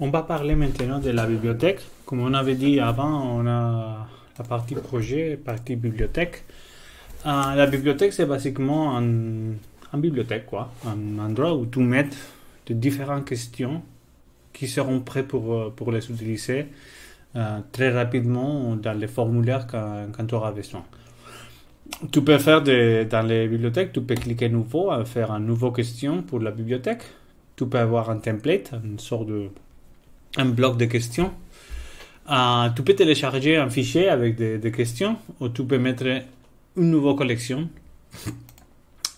On va parler maintenant de la bibliothèque. Comme on avait dit avant, on a la partie projet, partie bibliothèque. La bibliothèque, c'est basiquement un bibliothèque, quoi. Un endroit où tu mets de différentes questions qui seront prêtes pour les utiliser très rapidement dans les formulaires quand tu auras besoin. Tu peux faire dans les bibliothèques, tu peux cliquer nouveau, faire une nouvelle question pour la bibliothèque. Tu peux avoir un template, une sorte de un bloc de questions. Tu peux télécharger un fichier avec des questions ou tu peux mettre une nouvelle collection.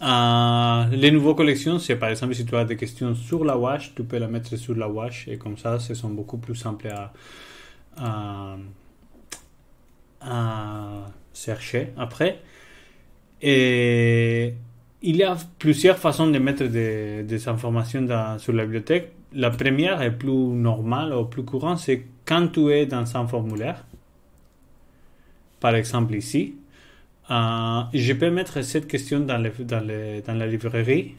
Les nouvelles collections, c'est par exemple si tu as des questions sur la WASH, tu peux la mettre sur la WASH et comme ça, ce sont beaucoup plus simples à chercher après. Et il y a plusieurs façons de mettre des informations sur la bibliothèque. La première est plus normale ou plus courante, c'est quand tu es dans un formulaire. Par exemple ici, je peux mettre cette question dans la librairie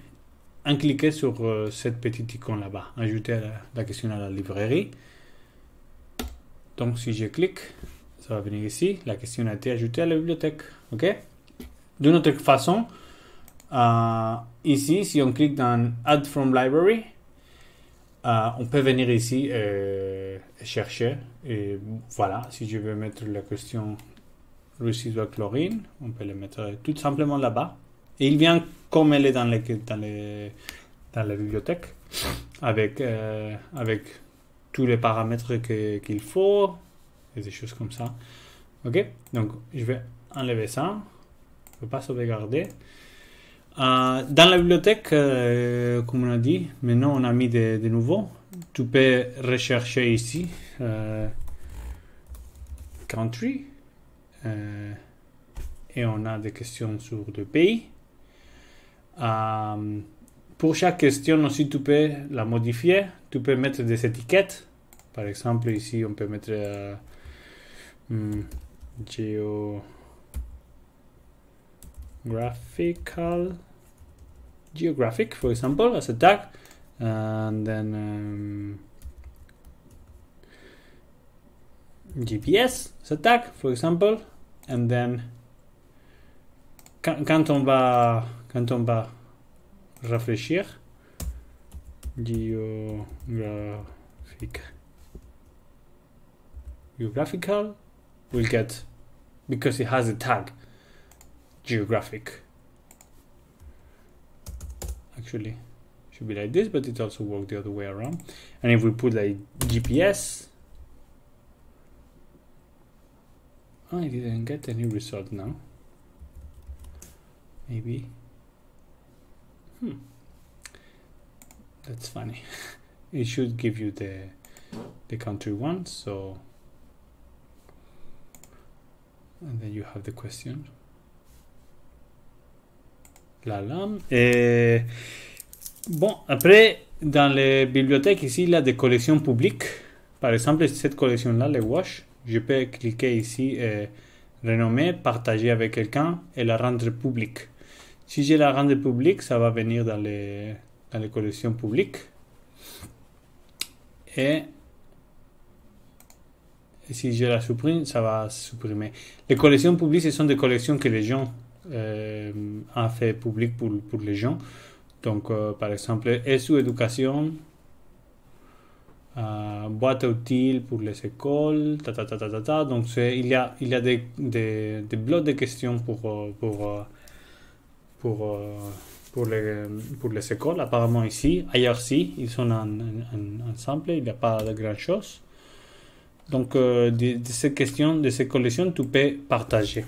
en cliquant sur cette petite icône là-bas. Ajouter la question à la librairie. Donc si je clique, ça va venir ici. La question a été ajoutée à la bibliothèque. OK? D'une autre façon, ici, si on clique dans Add from Library, on peut venir ici et chercher. Et voilà, si je veux mettre la question résidual chlorine, on peut le mettre tout simplement là-bas. Et il vient comme elle est dans la bibliothèque, avec tous les paramètres qu'il faut, et des choses comme ça. OK? Donc, je vais enlever ça. Je ne peux pas sauvegarder. Dans la bibliothèque, comme on a dit, maintenant on a mis de nouveaux. Tu peux rechercher ici country et on a des questions sur le pays. Pour chaque question aussi, tu peux la modifier. Tu peux mettre des étiquettes. Par exemple, ici, on peut mettre geographic, for example, as a tag, and then GPS as a tag, for example, and then quand on va réfléchir, geographical will get, because it has a tag, geographic. Actually, it should be like this, but it also works the other way around. And if we put like GPS, I didn't get any result now. Maybe. That's funny. It should give you the country one, so, and then you have the question. Et bon, après, dans les bibliothèques, ici, il y a des collections publiques. Par exemple, cette collection-là, les WASH, je peux cliquer ici et renommer, partager avec quelqu'un et la rendre publique. Si je la rends publique, ça va venir dans les collections publiques. Et si je la supprime, ça va supprimer. Les collections publiques, ce sont des collections que les gens ont fait public pour les gens. Donc, par exemple, ESU Éducation, boîte à outils pour les écoles, Donc, il y a des blocs de questions pour les écoles. Apparemment ici, ailleurs si, ils sont ensemble, il n'y a pas de grand chose. Donc, de ces questions, de ces collections, tu peux partager.